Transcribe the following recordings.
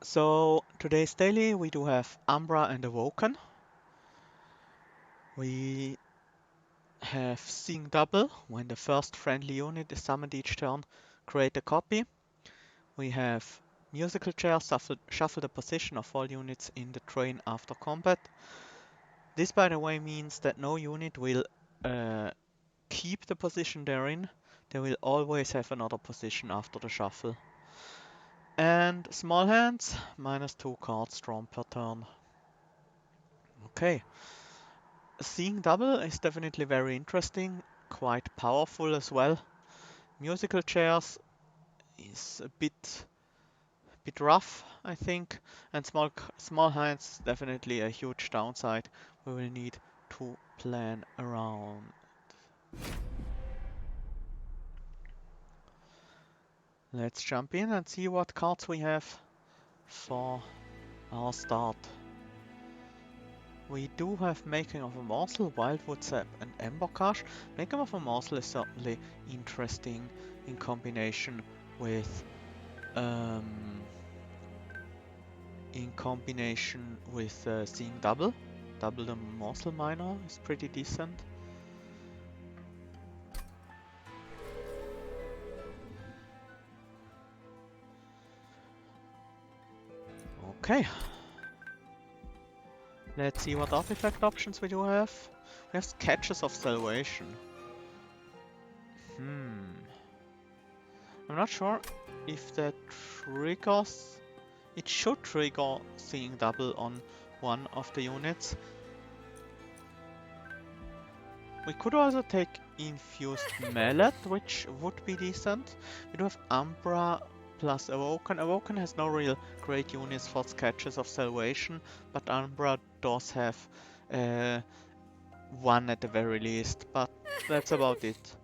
So today's daily we do have Umbra and Awoken. We have Seeing Double. When the first friendly unit is summoned each turn, create a copy. We have Musical Chair, shuffle the position of all units in the train after combat. This, by the way, means that no unit will keep the position they're in. They will always have another position after the shuffle. And Small Hands, -2 cards drawn per turn. Okay. Seeing Double is definitely very interesting, quite powerful as well. Musical chairs is a bit rough, I think, and small hands definitely a huge downside. We will need to plan around. Let's jump in and see what cards we have for our start. We do have Making of a Morsel, Wildwood Sap and Embocage. Making of a Morsel is certainly interesting in combination with Seeing Double. Double the Morsel Miner is pretty decent. Okay. Let's see what artifact options we do have. We have Sketches of Salvation. I'm not sure if that triggers. It should trigger Seeing Double on one of the units. We could also take Infused Mallet, which would be decent. We do have Umbra plus Awoken. Awoken has no real great units for Sketches of Salvation, but Umbra does have one at the very least, but that's about it.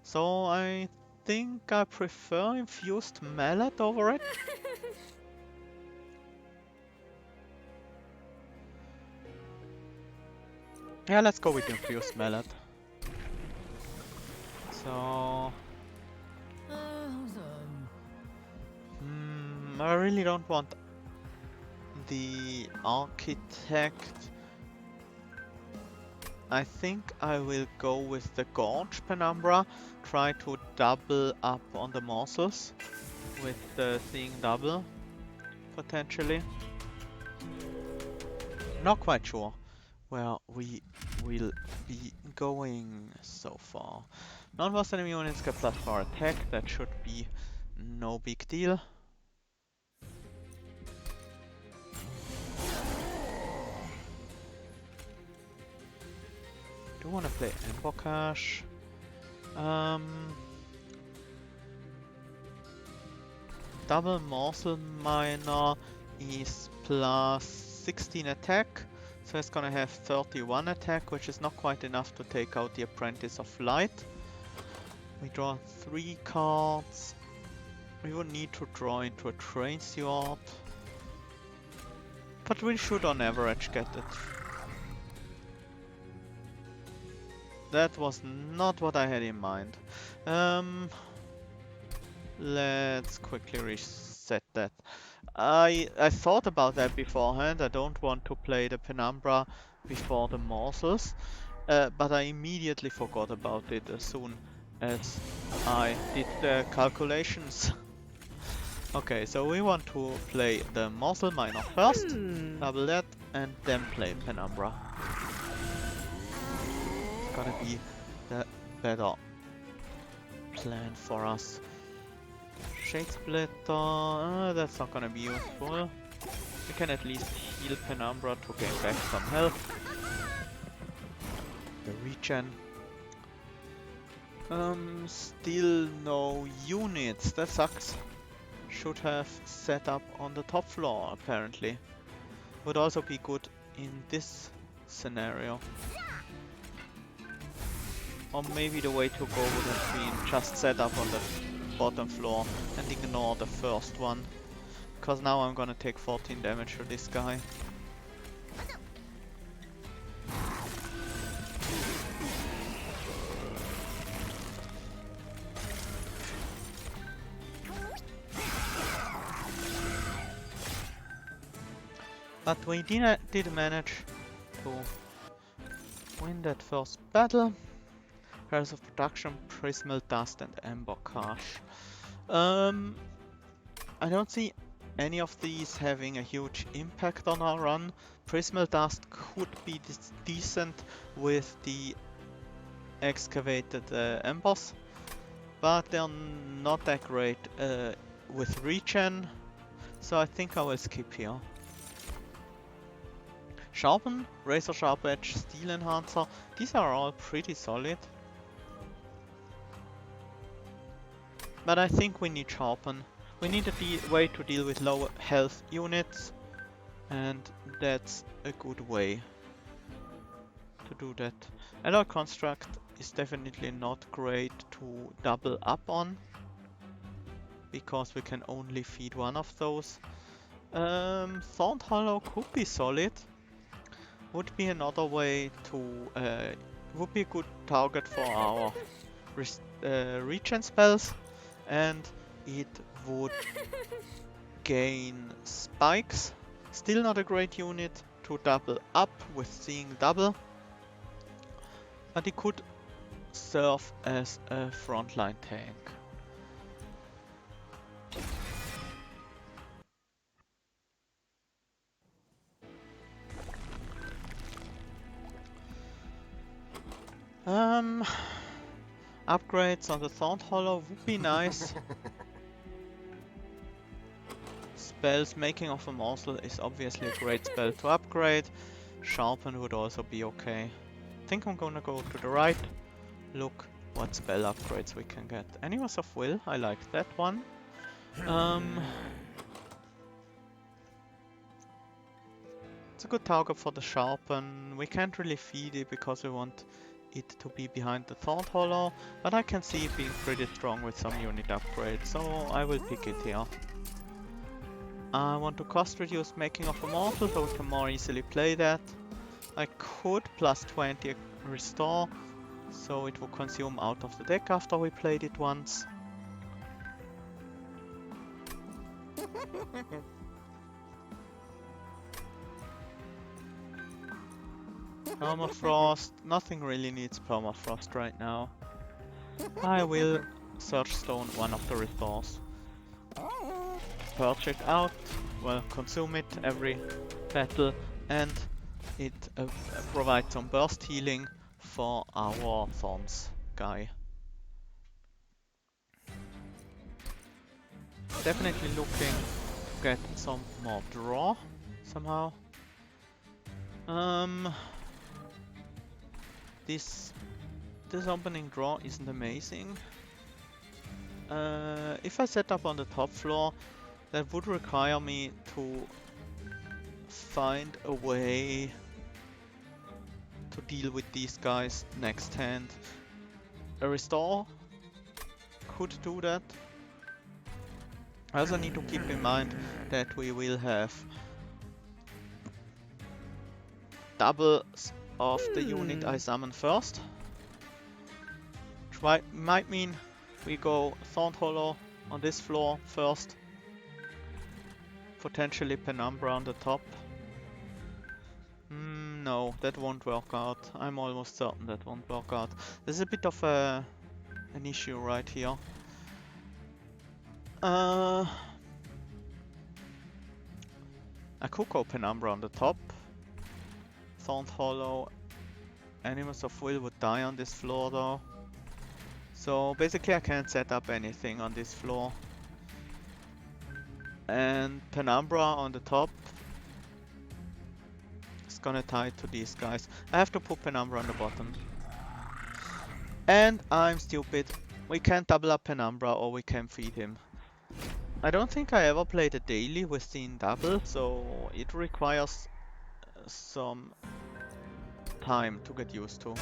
So I think I prefer Infused Mallet over it. Yeah, let's go with Infused Mallet. So... I really don't want the Architect. I think I will go with the Gorge Penumbra, try to double up on the morsels with the Seeing Double, potentially. Not quite sure where we will be going so far. Non-boss enemy units get +4 attack, that should be no big deal. Do want to play Embocage. Double Morsel Miner is +16 attack, so it's gonna have 31 attack, which is not quite enough to take out the Apprentice of Light. We draw 3 cards. We would need to draw into a Train Steward, but we should on average get it. That was not what I had in mind. Let's quickly reset that. I thought about that beforehand. I don't want to play the Penumbra before the morsels, but I immediately forgot about it as soon as I did the calculations. Okay, so we want to play the Morsel Miner first, double that, and then play Penumbra. It's gonna be the better plan for us. Shade Splitter, that's not gonna be useful. We can at least heal Penumbra to gain back some health. The regen. Still no units, that sucks. Should have set up on the top floor apparently. Would also be good in this scenario. Or maybe the way to go would have been just set up on the bottom floor and ignore the first one. Because now I'm gonna take 14 damage to this guy. But we did manage to win that first battle. Herzal of Production, Prismal Dust and Amber Cache. I don't see any of these having a huge impact on our run. Prismal Dust could be decent with the excavated embers, but they're not that great with regen, so I think I will skip here. Sharpen, Razor Sharp Edge, Steel Enhancer, these are all pretty solid. But I think we need Sharpen. We need a way to deal with low health units, and that's a good way to do that. Alloy Construct is definitely not great to double up on, because we can only feed one of those. Thorned Hollow could be solid. Would be another way to... would be a good target for our regen spells, and it would gain spikes. Still not a great unit to double up with seeing double, but it could serve as a frontline tank. Upgrades on the Thorned Hollow would be nice. Spells, Making of a Morsel is obviously a great spell to upgrade. Sharpen would also be okay. I think I'm gonna go to the right, look what spell upgrades we can get. Animals of Will, I like that one. It's a good target for the Sharpen. We can't really feed it because we want it to be behind the Thorned Hollow, but I can see it being pretty strong with some unit upgrades, so I will pick it here. I want to cost reduce Making of a Mortal so we can more easily play that. I could plus 20 restore, so it will consume out of the deck after we played it once. Permafrost, nothing really needs Permafrost right now. I will Search Stone one of the restores. Purge it out, well, consume it every battle, and it provides some burst healing for our Thorns guy. Definitely looking to get some more draw somehow. This opening draw isn't amazing. If I set up on the top floor, that would require me to find a way to deal with these guys next hand. A restore could do that. I also need to keep in mind that we will have doubles of the unit I summon first, which might mean we go Thorned Hollow on this floor first, potentially Penumbra on the top. No, that won't work out. I'm almost certain that won't work out. There's a bit of an issue right here. I could go Penumbra on the top. Thorned Hollow, Animals of Will would die on this floor though. So basically I can't set up anything on this floor. And Penumbra on the top is gonna tie to these guys. I have to put Penumbra on the bottom. And I'm stupid. We can't double up Penumbra or we can feed him. I don't think I ever played a daily with Scene Double, so it requires some time to get used to.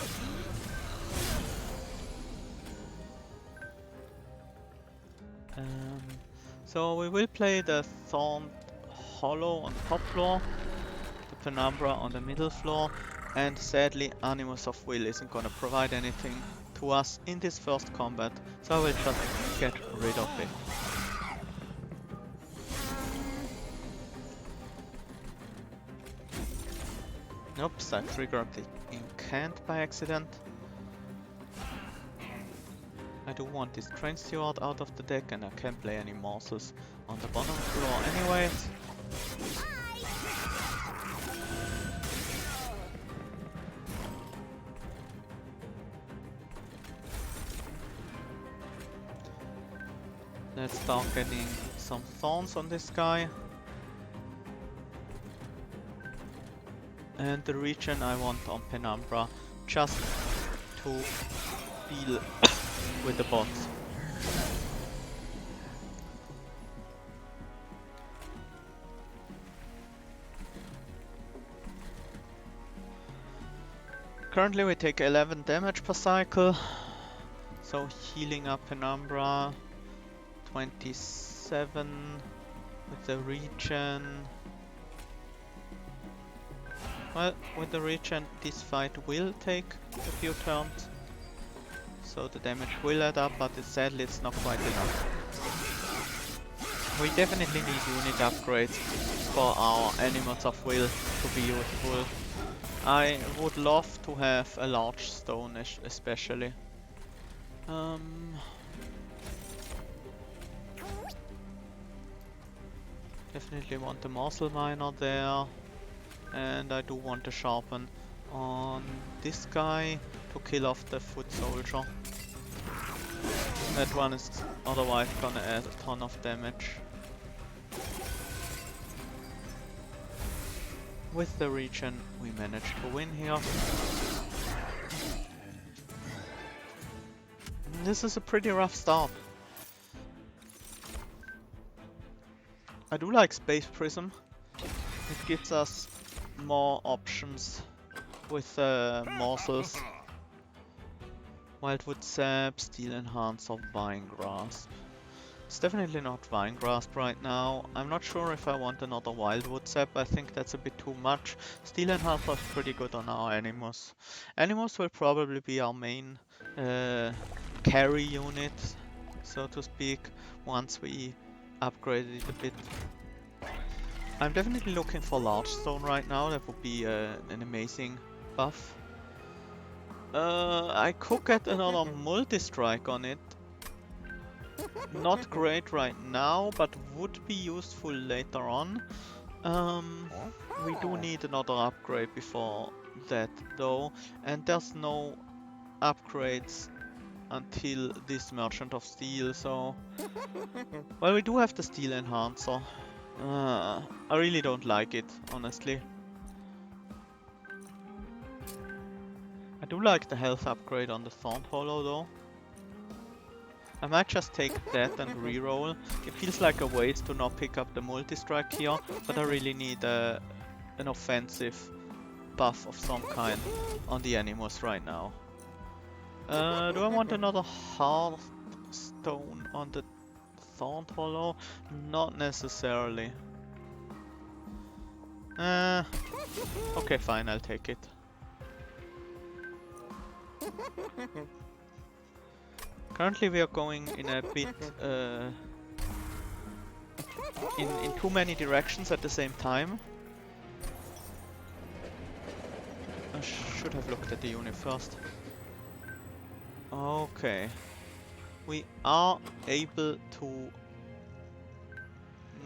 So we will play the Thorned Hollow on the top floor, the Penumbra on the middle floor, and sadly Animus of Will isn't gonna provide anything to us in this first combat, so I will just get rid of it. Oops, I triggered the incant by accident. I do want this train steward out of the deck, and I can't play any morsels on the bottom floor anyways. Let's start getting some thorns on this guy. And the region I want on Penumbra, just to deal with the bots. Currently we take 11 damage per cycle, so healing up Penumbra, 27 with the regen. Well, with the regen this fight will take a few turns, so the damage will add up, but sadly it's not quite enough. We definitely need unit upgrades for our Animals of Will to be useful. I would love to have a large stone especially. Definitely want the morsel miner there, and I do want to sharpen on this guy to kill off the foot soldier. That one is otherwise gonna add a ton of damage. With the regen we managed to win here. This is a pretty rough start. I do like Space Prism. It gives us more options with morsels. Wildwood Sap, Steel Enhancer, Vine Grasp. It's definitely not Vine Grasp right now. I'm not sure if I want another Wildwood Sap. I think that's a bit too much. Steel Enhancer is pretty good on our Animus. Animus will probably be our main carry unit, so to speak, once we upgrade it a bit. I'm definitely looking for large stone right now. That would be an amazing buff. I could get another multi-strike on it. Not great right now, but would be useful later on. We do need another upgrade before that though, and there's no upgrades until this Merchant of Steel, so... Well, we do have the Steel Enhancer. I really don't like it, honestly. I do like the health upgrade on the Thorn Hollow though. I might just take that and reroll. It feels like a waste to not pick up the multi-strike here, but I really need an offensive buff of some kind on the Animus right now. Do I want another Hearthstone on the Thorn Hollow? Not necessarily. Okay, fine, I'll take it. Currently we are going in a bit in too many directions at the same time. I should have looked at the unit first. Okay. We are able to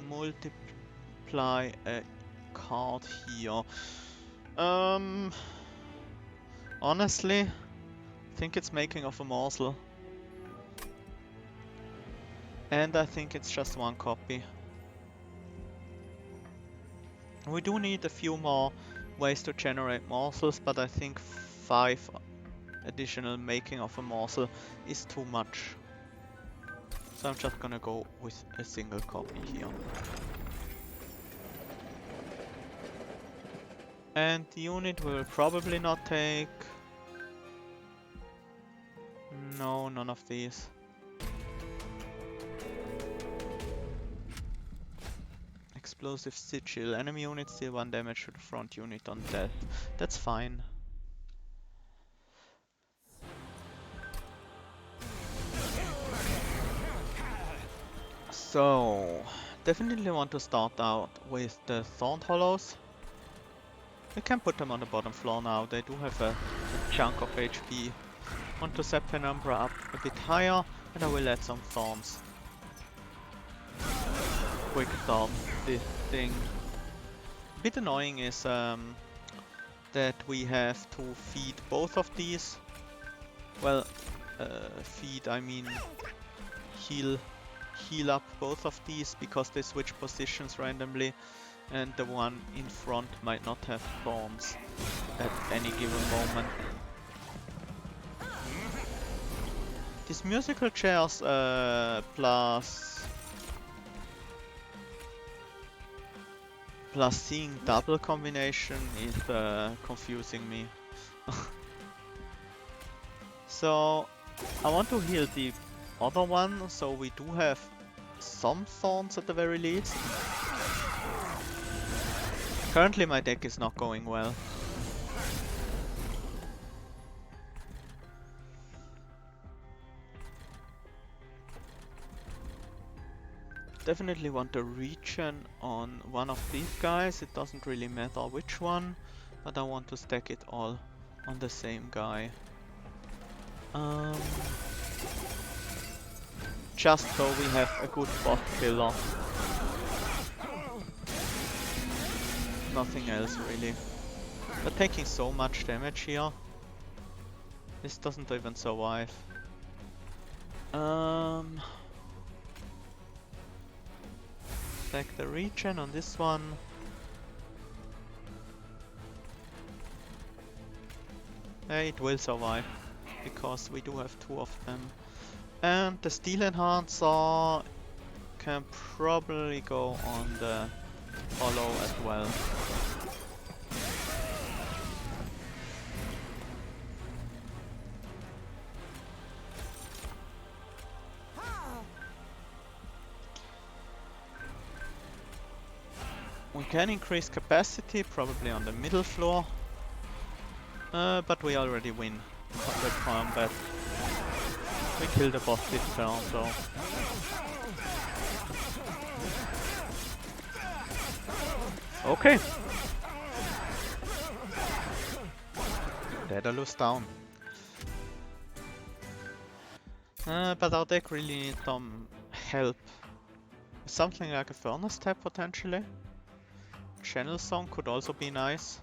multiply a card here. Honestly, I think it's making of a morsel. And I think it's just one copy. We do need a few more ways to generate morsels, but I think 5 additional making of a morsel is too much. So I'm just gonna go with a single copy here. And the unit will probably not take... No, none of these. Explosive Sigil. Enemy unit deal 1 damage to the front unit on death. That's fine. So, definitely want to start out with the Thorn Hollows. We can put them on the bottom floor now. They do have a chunk of HP. Want to set Umbra up a bit higher, and I will add some thorns. Quick start this thing. A bit annoying is that we have to feed both of these. Well, feed, I mean heal up both of these because they switch positions randomly, and the one in front might not have thorns at any given moment. These musical chairs plus seeing double combination is confusing me. So I want to heal the other one, so we do have some thorns at the very least. Currently my deck is not going well. Definitely want a regen on one of these guys. It doesn't really matter which one, but I want to stack it all on the same guy. Just so we have a good boss killer. Nothing else really. We're taking so much damage here. This doesn't even survive. Stack the regen on this one. It will survive, because we do have two of them. And the steel enhancer can probably go on the hollow as well. We can increase capacity, probably on the middle floor, but we already win with combat. We killed the boss this turn, so... Okay! Daedalus down. But our deck really needs some help. Something like a Furnace tap potentially. Channel Song could also be nice.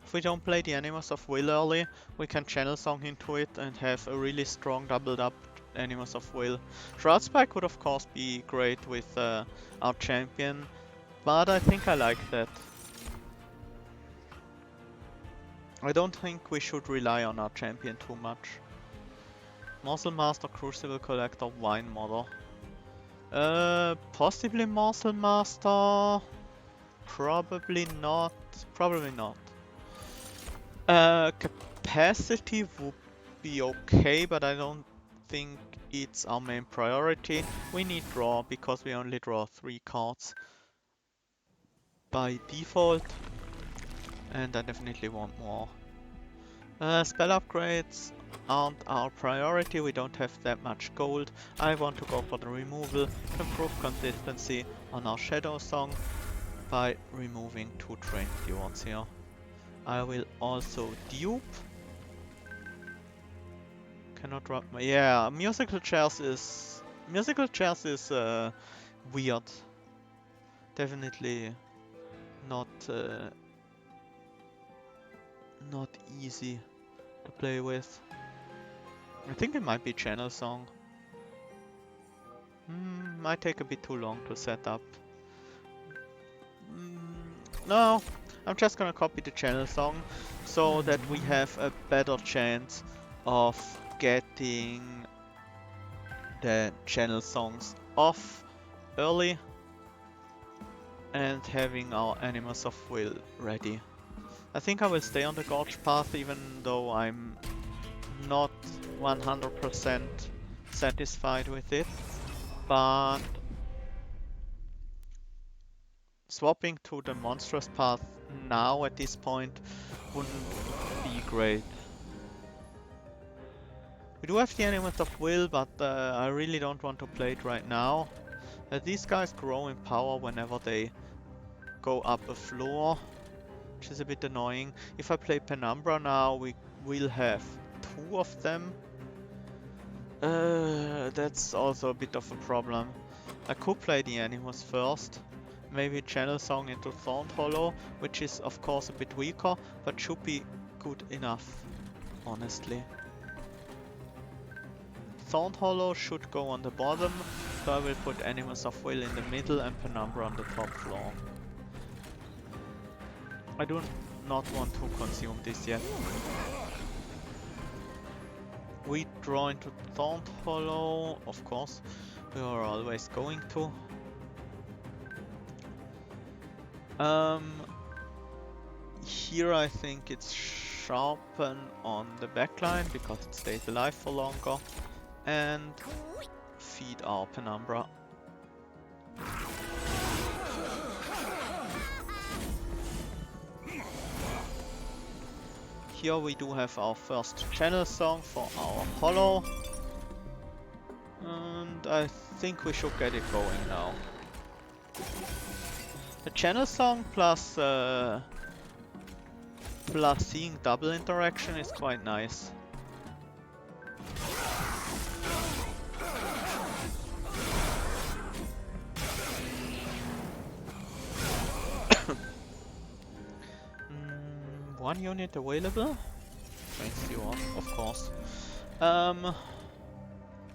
If we don't play the Animus of Will early, we can Channel Song into it and have a really strong doubled up Animus of Will. Shroud Spike would of course be great with our champion, but I think I like that. I don't think we should rely on our champion too much. Morsel Master, Crucible Collector, Wine Mother. Possibly Morsel Master. Probably not. Probably not. Capacity would be okay, but I don't think it's our main priority. We need draw because we only draw 3 cards by default, and I definitely want more. Spell upgrades aren't our priority, we don't have that much gold. I want to go for the removal to improve consistency on our Shadow Song by removing 2 trained duels here. I will also dupe. Cannot drop my... Yeah, musical chairs is weird. Definitely not not easy to play with. I think it might be Channel Song. Might take a bit too long to set up. No, I'm just gonna copy the Channel Song so that we have a better chance of getting the Channel Songs off early and having our Animus of Will ready. I think I will stay on the Gorge path even though I'm not 100% satisfied with it, but swapping to the monstrous path now at this point wouldn't be great. We do have the Animus of Will, but I really don't want to play it right now. These guys grow in power whenever they go up a floor. which is a bit annoying. If I play Penumbra now, we will have 2 of them. That's also a bit of a problem. I could play the Animus first, maybe Channel Song into Thorned Hollow, which is of course a bit weaker, but should be good enough, honestly. Thorned Hollow should go on the bottom, so I will put Animus of Will in the middle and Penumbra on the top floor. I do not want to consume this yet. We draw into Thorned Hollow, of course, we are always going to. Here I think it's Sharpen on the backline because it stays alive for longer, and feed our Penumbra. Here we do have our first channel song for our hollow, and I think we should get it going now. The channel song plus seeing double interaction is quite nice. One unit available? Trains you off, of course.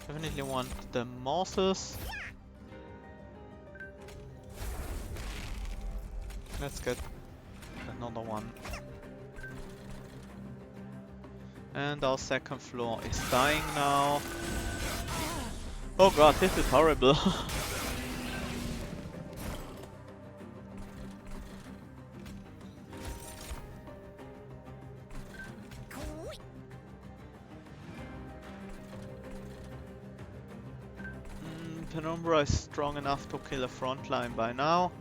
Definitely want the morsels. Let's get another one. And our second floor is dying now. Oh god, this is horrible. Penumbra is strong enough to kill a front line by now,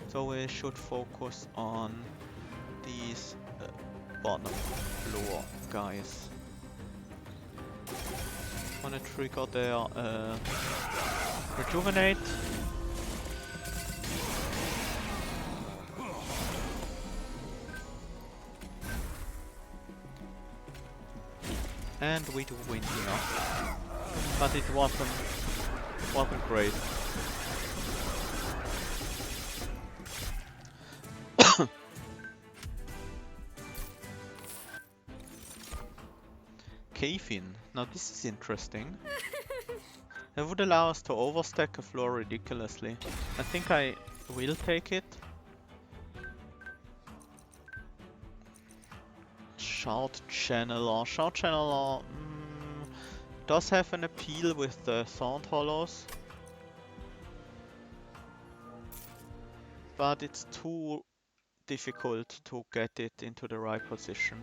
so we should focus on these bottom floor guys. Wanna trigger their rejuvenate. And we do win here, but it wasn't great. Cave-in. Now this is interesting. It would allow us to overstack a floor ridiculously. I think I will take it. Shard Channeler. Shard Channeler does have an appeal with the Thorned Hollows, but it's too difficult to get it into the right position.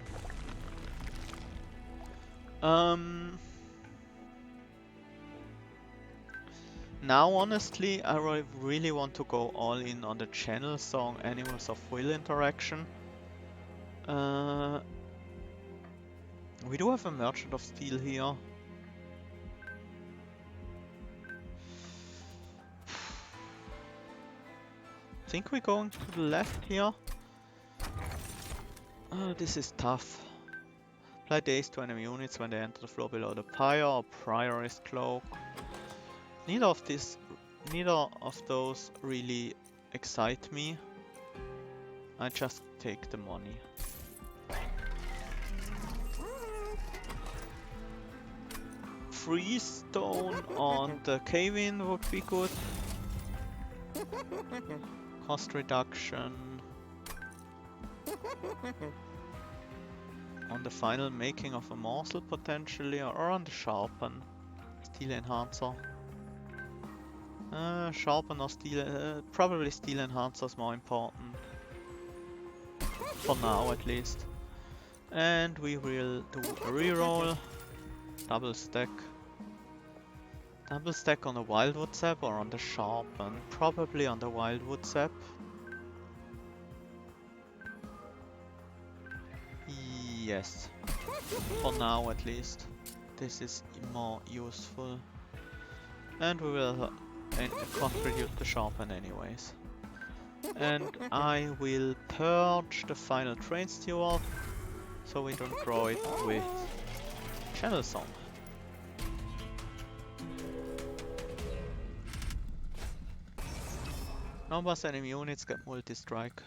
Now honestly, I really want to go all in on the channel song Animals of Will interaction. We do have a Merchant of Steel here. I think we're going to the left here. This is tough. Apply daze to enemy units when they enter the floor below the pyre or Priorist Cloak. Neither of those really excite me. I just take the money. Freestone on the cave-in would be good. Cost reduction. On the final making of a morsel potentially, or on the sharpen. Steel enhancer. Sharpen or steel, probably steel enhancer is more important. For now at least. And we will do a reroll. Double stack. Double stack on the Wildwood Sap or on the Sharpen? Probably on the Wildwood Sap. Yes. For now at least. This is more useful. And we will contribute the Sharpen anyways. And I will purge the final train steward so we don't draw it with Channel Song. Numbers enemy units get multi-strike.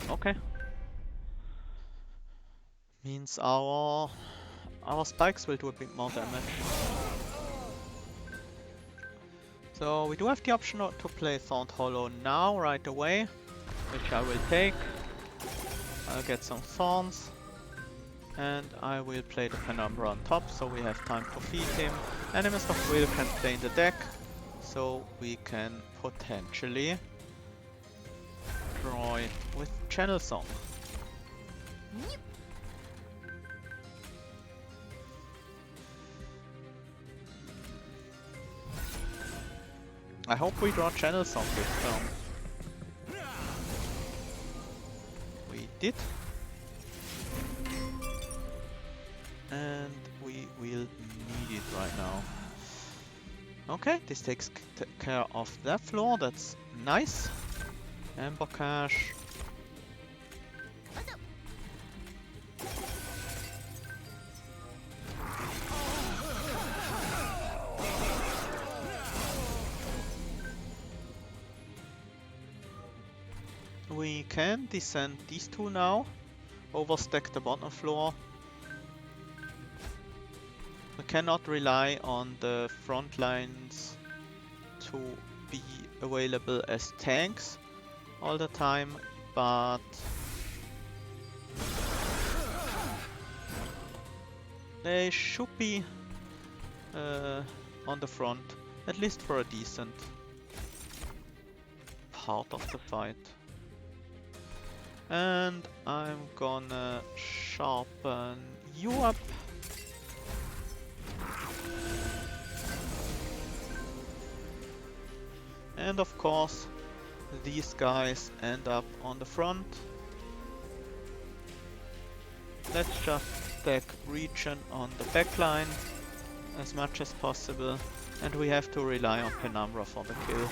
Okay. Means our spikes will do a bit more damage. So we do have the option to play Thorned Hollow now, right away, which I will take. I'll get some thorns. And I will play the Penumbra on top, so we have time to feed him. Enemies of Will can play in the deck, so we can potentially draw it with Channel Song. I hope we draw Channel Song this turn. We did. And we will need it right now. Okay, this takes care of that floor, that's nice. Amber Cache. We can descend these two now, overstack the bottom floor. We cannot rely on the front lines to be available as tanks all the time, but they should be on the front, at least for a decent part of the fight. And I'm gonna sharpen you up. And of course, these guys end up on the front. Let's just stack Regen on the backline as much as possible. And we have to rely on Penumbra for the kill.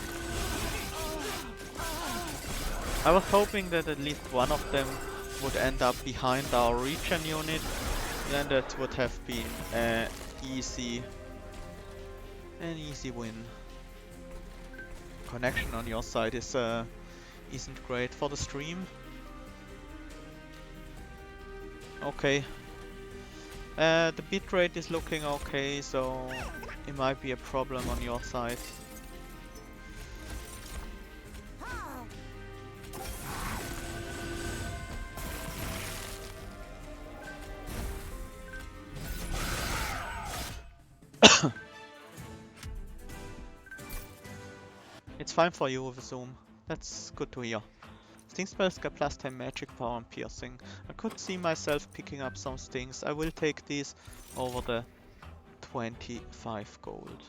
I was hoping that at least one of them would end up behind our Regen unit. Then that would have been an easy win. Connection on your side is isn't great for the stream. Okay. The bitrate is looking okay, so it might be a problem on your side. It's fine for you with Zoom. That's good to hear. Sting spells get plus 10 magic power and piercing. I could see myself picking up some stings. I will take these over the 25 gold.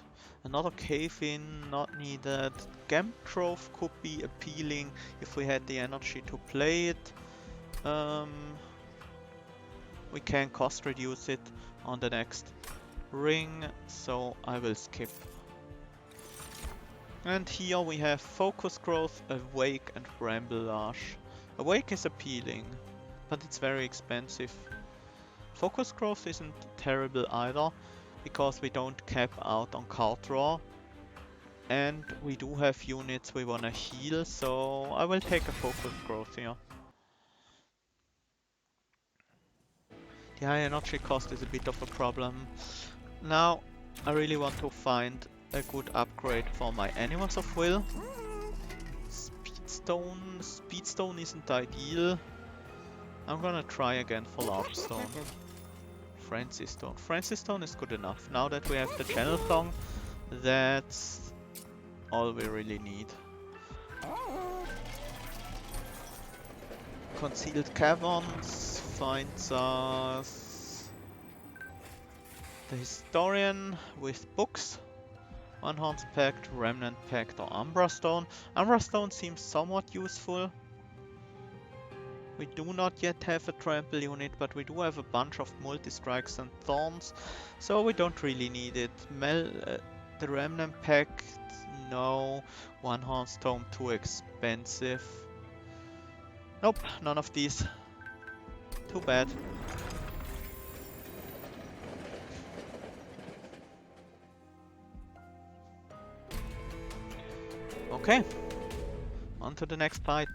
Another cave-in, not needed. Gamp Trove could be appealing if we had the energy to play it. We can cost reduce it on the next ring, so I will skip. And here we have Focus Growth, Awake and Bramblelage. Awake is appealing, but it's very expensive. Focus Growth isn't terrible either, because we don't cap out on card draw. And we do have units we wanna heal, so I will take a Focus Growth here. The high energy cost is a bit of a problem. Now, I really want to find a good upgrade for my Animals of Will. Speedstone isn't ideal. I'm gonna try again for Large Stone. Frenzy Stone. Frenzy Stone is good enough. Now that we have the Channel Song, that's all we really need. Concealed Caverns finds us the Historian with books. One Horns Pact, Remnant Pact or Umbra Stone. Umbra Stone seems somewhat useful. We do not yet have a trample unit, but we do have a bunch of multi-strikes and thorns, so we don't really need it. The Remnant Pact, No. One horse tome too expensive. Nope, none of these. Too bad. Okay. On to the next fight.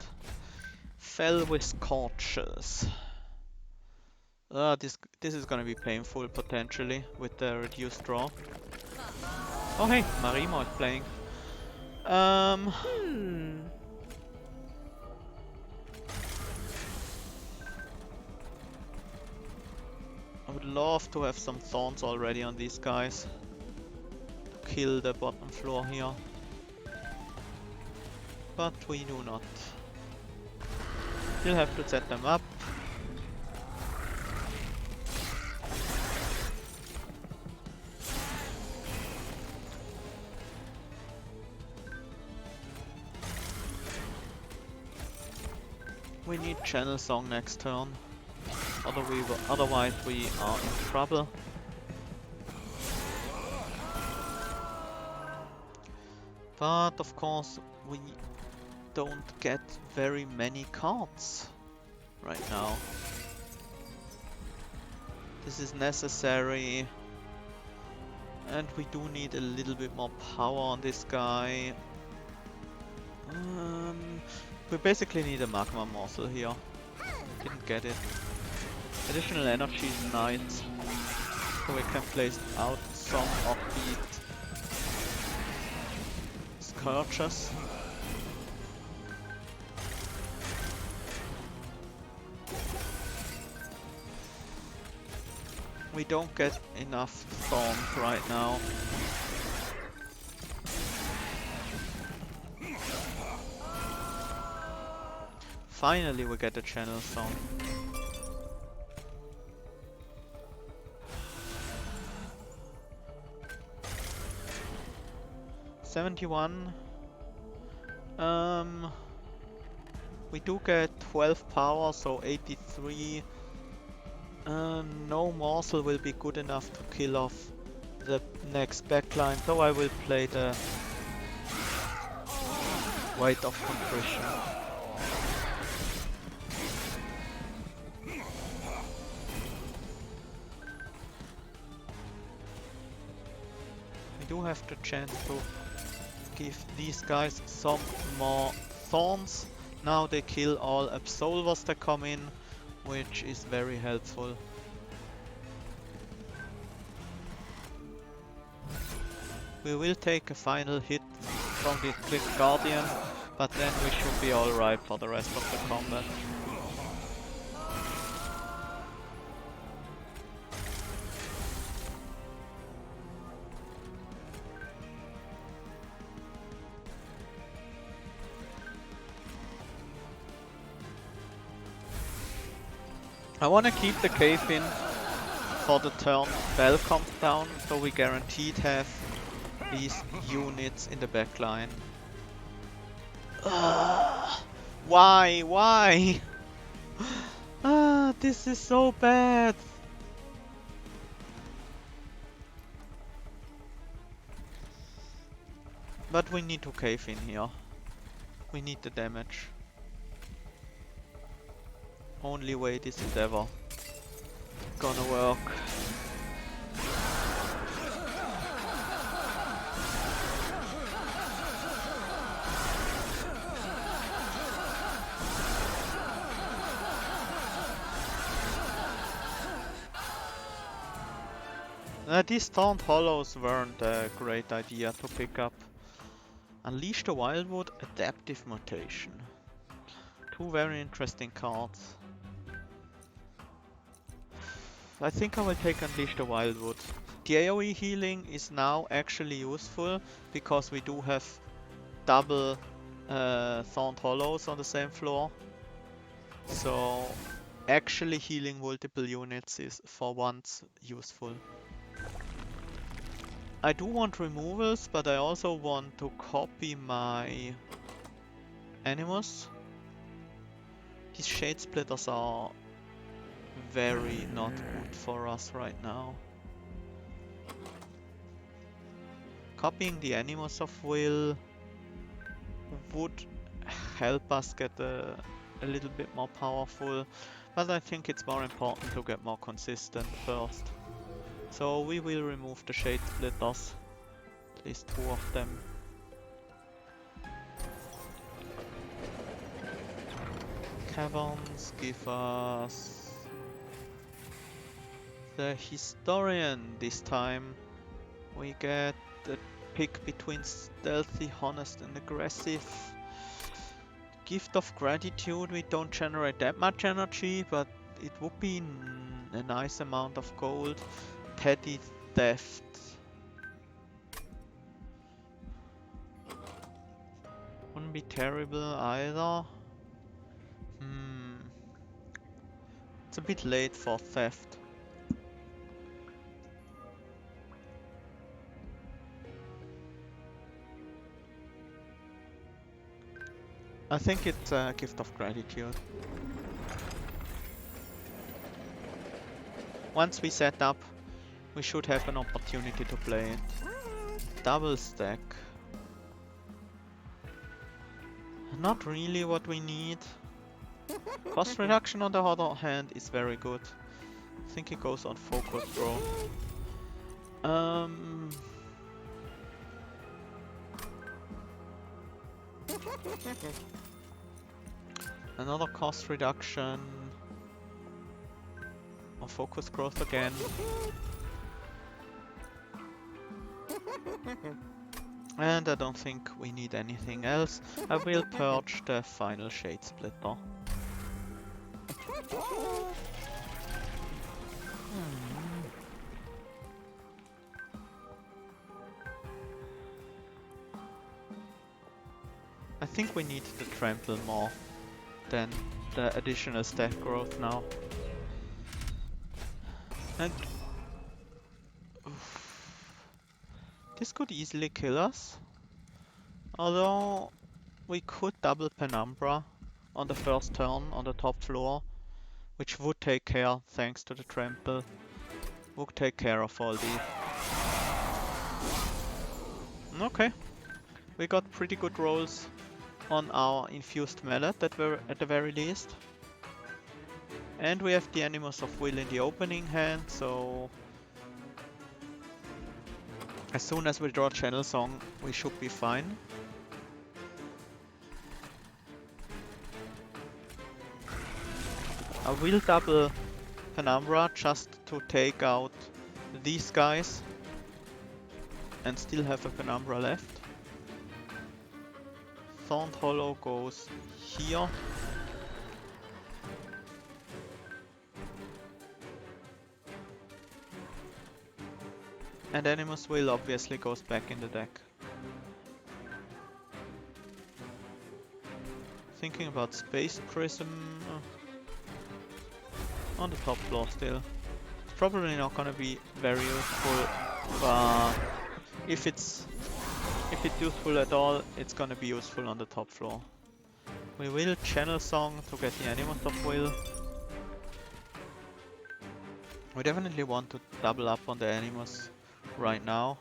Fell with Scorches. This is gonna be painful potentially with the reduced draw. Oh hey, Marimo is playing. I would love to have some thorns already on these guys to kill the bottom floor here. But we do not. We'll have to set them up. We need Channel Song next turn. Otherwise we are in trouble. But of course we don't get very many cards right now. This is necessary. And we do need a little bit more power on this guy. We basically need a magma morsel here. Didn't get it. Additional energy is nice. So we can place out some of the scourges. We don't get enough thorns right now. Finally we get a channel song. $71. We do get 12 power, so 83. No morsel will be good enough to kill off the next backline, so I will play the Weight of Contrition. We do have the chance to give these guys some more thorns. Now they kill all absolvers that come in, which is very helpful. We will take a final hit from the Cliff Guardian, but then we should be alright for the rest of the combat. I wanna keep the cave in for the turn Bell comes down, so we guaranteed have these units in the backline. Why? Why? This is so bad. But we need to cave in here. We need the damage. Only way this is ever gonna work. These Taunt Hollows weren't a great idea to pick up. Unleash the Wildwood, Adaptive Mutation. Two very interesting cards. I think I will take Unleash the Wildwood. The AoE healing is now actually useful because we do have double Taunt Hollows on the same floor. So actually healing multiple units is for once useful. I do want removals, but I also want to copy my Animus. These Shade Splitters are very not good for us right now. Copying the Animus of Will would help us get a little bit more powerful, but I think it's more important to get more consistent first. So we will remove the Shade Splitters, at least 2 of them. Caverns give us the Historian this time. We get the pick between stealthy, honest and aggressive. Gift of Gratitude, we don't generate that much energy, but it would be a nice amount of gold. Petty Theft. Wouldn't be terrible either. It's a bit late for theft. I think it's a Gift of Gratitude. Once we set up, we should have an opportunity to play it. Double stack. Not really what we need. Cost reduction on the other hand is very good. I think it goes on focus, bro. Another cost reduction. Or focus growth again. And I don't think we need anything else. I will purge the final Shade Splitter. I think we need the trample more than the additional stat growth now. And this could easily kill us. Although we could double Penumbra on the first turn on the top floor, which would take care, thanks to the trample, would take care of all these. Okay, we got pretty good rolls on our infused mallet at the very least. And we have the Animus of Will in the opening hand, so as soon as we draw Channel Song, we should be fine. I will double Penumbra just to take out these guys and still have a Penumbra left. Thorned Hollow goes here. And Animus Will obviously goes back in the deck. Thinking about Space Prism on the top floor still. It's probably not gonna be very useful, but if it's useful at all, it's gonna be useful on the top floor. We will Channel Song to get the Animus of Will. We definitely want to double up on the Animus right now.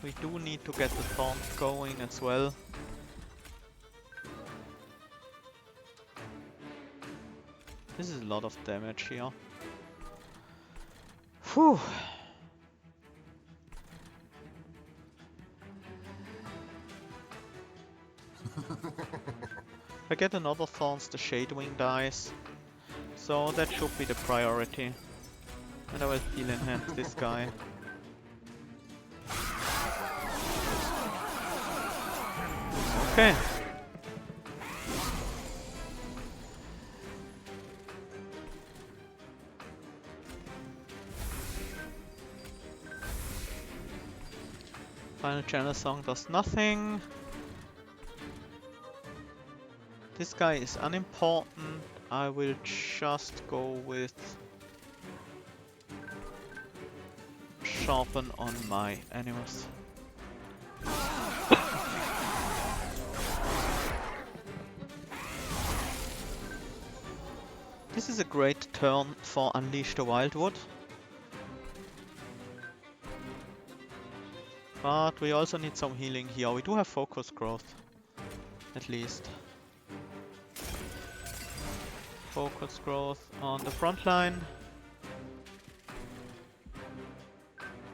We do need to get the Thorn going as well. This is a lot of damage here. Whew. If I get another Thorns, the Shadewing dies. So that should be the priority. And I will Steel Enhance this guy. Okay. Final Channel Song does nothing. This guy is unimportant. I will just go with Sharpen on my Animus. This is a great turn for Unleash the Wildwood. But we also need some healing here. We do have focus growth, at least. Focus growth on the front line.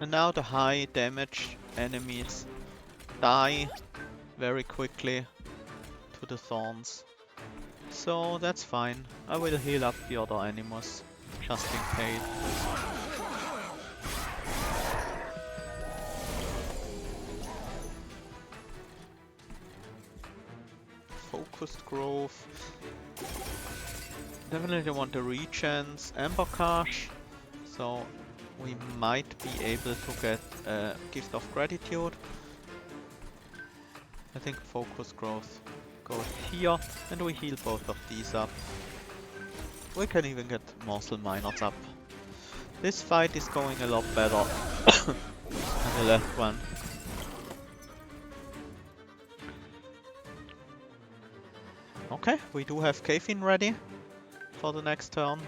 And now the high damage enemies die very quickly to the thorns. So that's fine. I will heal up the other animals, just in case. Focused growth. Definitely want the regens, Ambercash, so we might be able to get a gift of gratitude. I think focus growth goes here, and we heal both of these up. We can even get morsel miners up. This fight is going a lot better than the last one. Okay, we do have Cave-in ready for the next turn.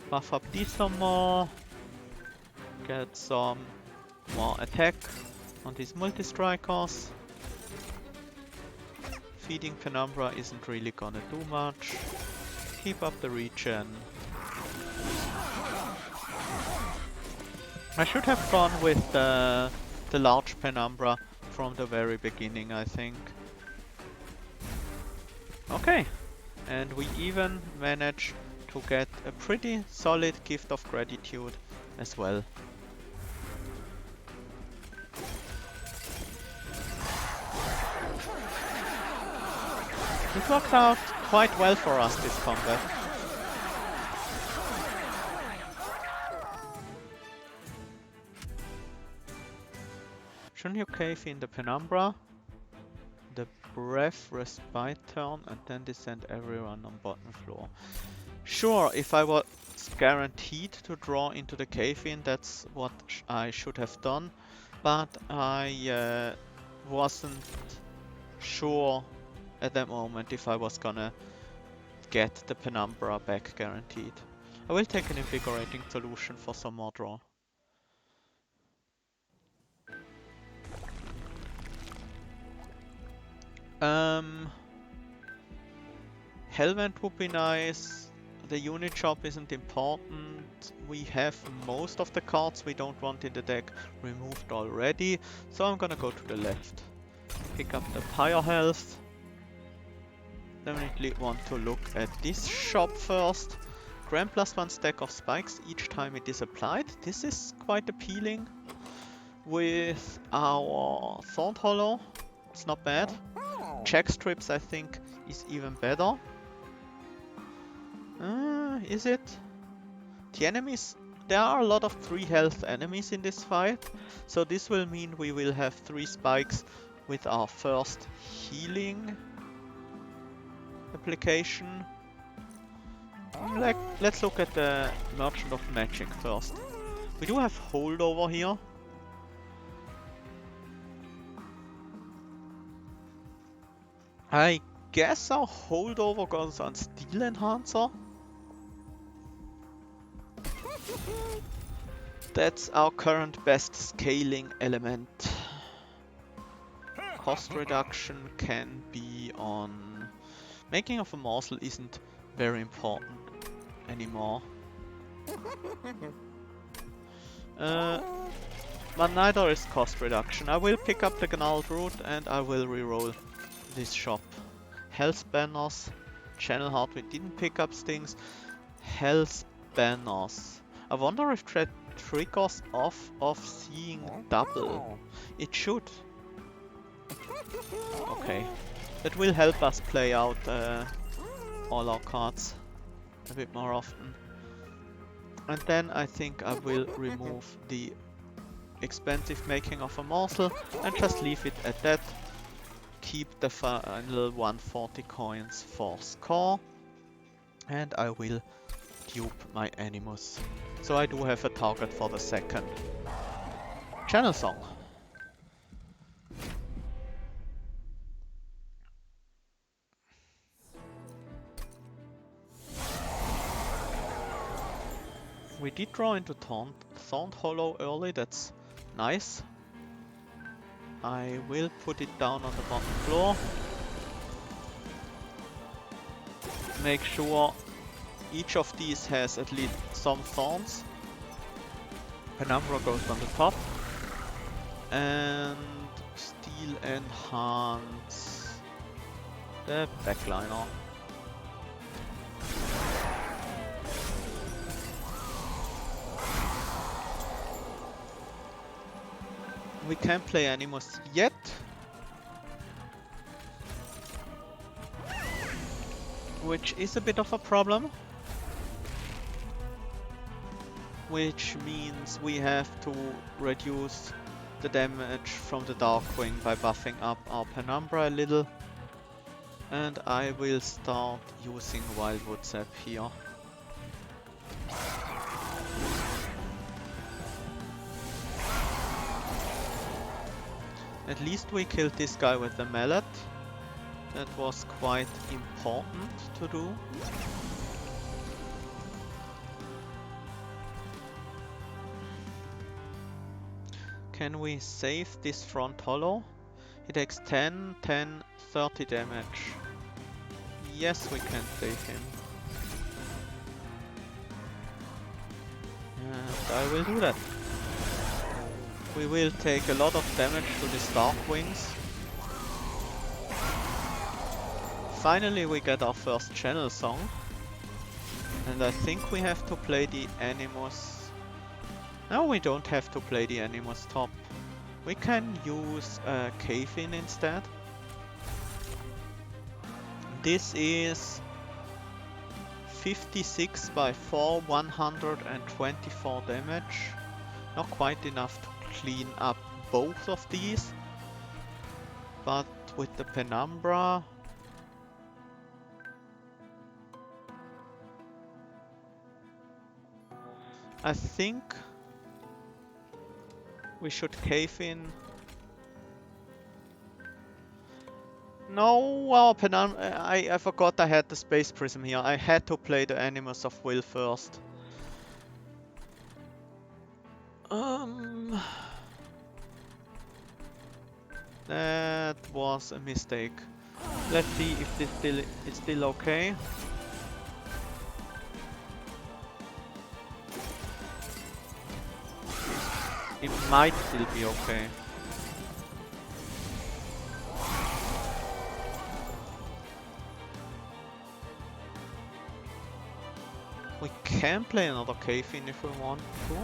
Buff up these some more. Get some more attack on these multi-strikers. Feeding Penumbra isn't really gonna do much. Keep up the regen. I should have gone with the large Penumbra from the very beginning, I think. Okay, and we even managed to get a pretty solid gift of gratitude as well. It worked out quite well for us, this combat. Shouldn't you cave in the Penumbra? The breath respite turn and then descend everyone on bottom floor. Sure, if I was guaranteed to draw into the cave-in, that's what I should have done, but I wasn't sure at that moment if I was gonna get the Penumbra back guaranteed. I will take an invigorating solution for some more draw. Hellvent would be nice. The unit shop isn't important. We have most of the cards we don't want in the deck removed already, so I'm gonna go to the left. Pick up the Pyre Health. Definitely want to look at this shop first. Grant +1 stack of spikes each time it is applied. This is quite appealing. With our Thorn Hollow, it's not bad. Check strips I think is even better. Is it? The enemies, there are a lot of 3 health enemies in this fight, so this will mean we will have 3 spikes with our first healing application. Let's look at the Merchant of Magic first. We do have Hold over here. I guess our holdover goes on Steel Enhancer. That's our current best scaling element. Cost reduction can be on... Making of a morsel isn't very important anymore. But neither is cost reduction. I will pick up the Gnarled Root and I will reroll this shop. Health Banners, Channel Heart, we didn't pick up Stings. Health Banners. I wonder if that triggers off of seeing double. It should. Okay. That will help us play out all our cards a bit more often. And then I think I will remove the expensive making of a morsel and just leave it at that. Keep the final 140 coins for score. And I will dupe my Animus. So I do have a target for the second Channel Song. We did draw into Thorn Hollow early, that's Nice. I will put it down on the bottom floor. Make sure each of these has at least some thorns. Penumbra goes on the top. And steel enhance the backliner. We can't play Animus yet. Which is a bit of a problem. Which means we have to reduce the damage from the Darkwing by buffing up our Penumbra a little. And I will start using Wildwood Sap here. At least we killed this guy with the mallet. That was quite important to do. Can we save this front hollow? He takes 10, 10, 30 damage. Yes, we can save him. And I will do that. We will take a lot of damage to the Darkwings. Finally we get our first channel song. And I think we have to play the Animus. No, we don't have to play the Animus top. We can use Cave-In instead. This is 56 by 4, 124 damage. Not quite enough to clean up both of these. But with the Penumbra... I think we should cave in. No, our Penumbra. I forgot I had the Space Prism here. I had to play the Animus of Will first. That was a mistake. Let's see if this is still okay. It might still be okay. We can play another cave-in if we want to.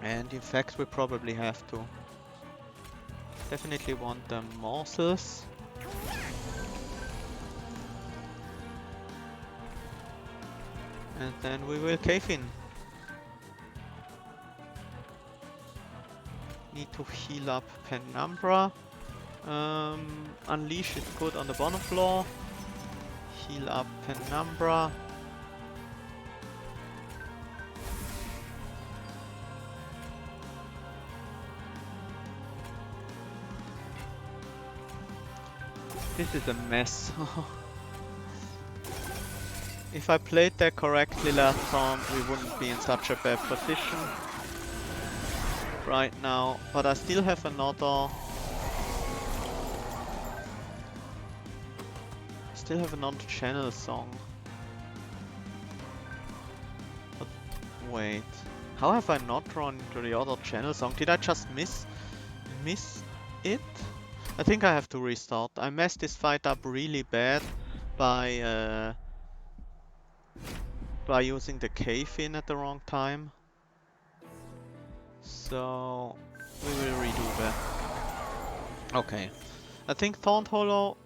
And in fact we probably have to. Definitely want the morsels. And then we will cave in. Need to heal up Penumbra. Unleash is good on the bottom floor. Heal up Penumbra. This is a mess. If I played that correctly last time, we wouldn't be in such a bad position right now. But I still have another... channel song. But wait, how have I not run into the other channel song? Did I just miss it? I think I have to restart. I messed this fight up really bad by using the cave-in at the wrong time. So we will redo that. Okay. I think Thorn Hollow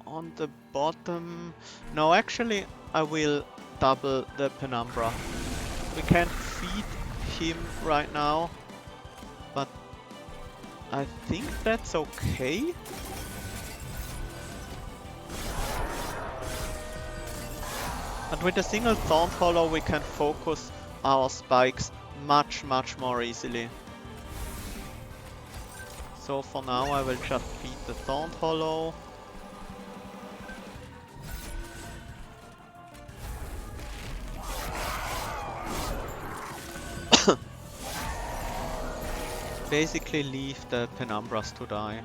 on the bottom. No, actually I will double the Penumbra. We can't feed him right now, but I think that's okay. And with a single Thorn Hollow we can focus our spikes much more easily. So So for now I will just beat the Thorned Hollow. Basically leave the Penumbras to die.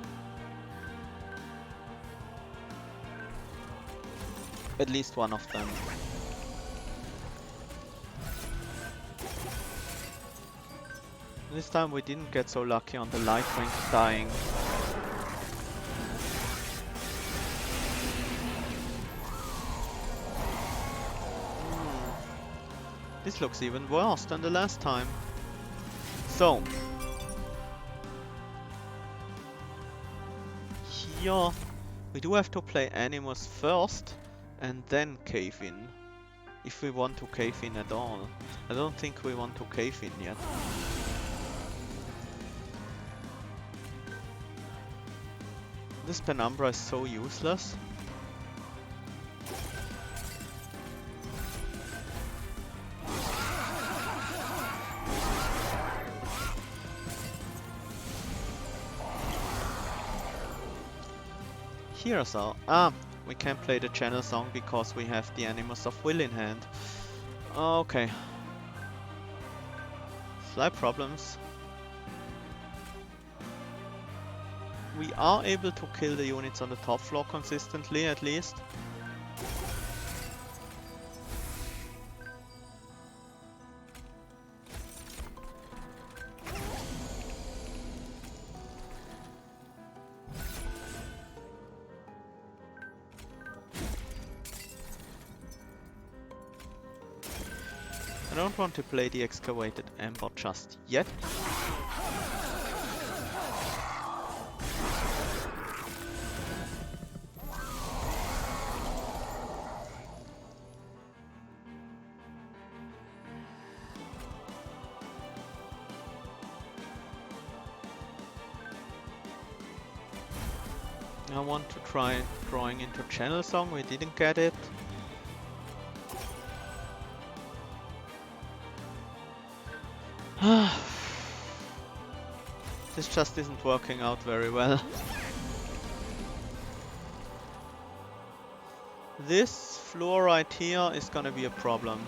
At least one of them. This time we didn't get so lucky on the Lightwing dying. This looks even worse than the last time. So, here we do have to play Animus first and then cave in. If we want to cave in at all. I don't think we want to cave in yet. This Penumbra is so useless. Herzal. We can't play the channel song because we have the Animus of Will in hand. Okay. Slight problems. We are able to kill the units on the top floor consistently, at least. I don't want to play the Excavated Ember just yet. I want to try drawing into channel song, we didn't get it. This just isn't working out very well. This floor right here is gonna be a problem.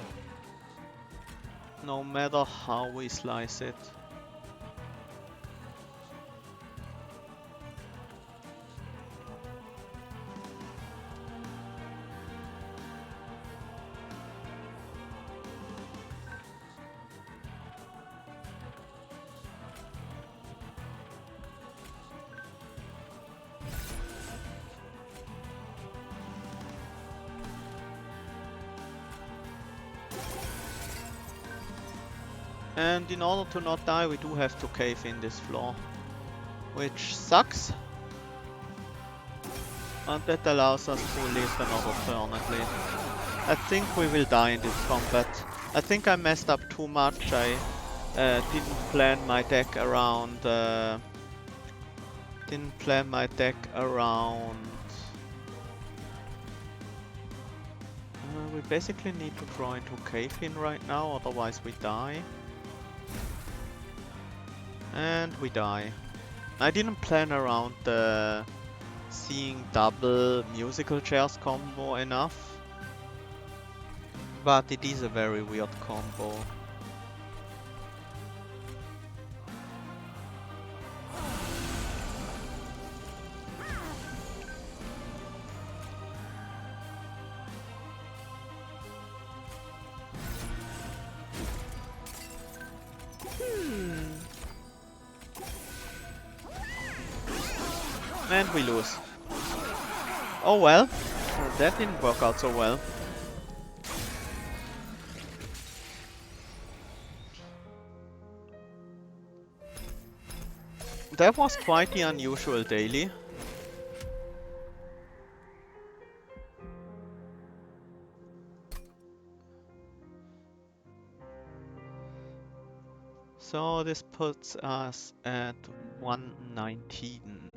No matter how we slice it. And in order to not die, we do have to cave in this floor. Which sucks. And that allows us to live another turn at least. I think we will die in this combat. I think I messed up too much. I didn't plan my deck around... we basically need to draw into cave in right now, otherwise we die. And we die. I didn't plan around the seeing double musical chairs combo enough. But it is a very weird combo. And we lose. Oh well, that didn't work out so well. That was quite the unusual daily. So this puts us at 119.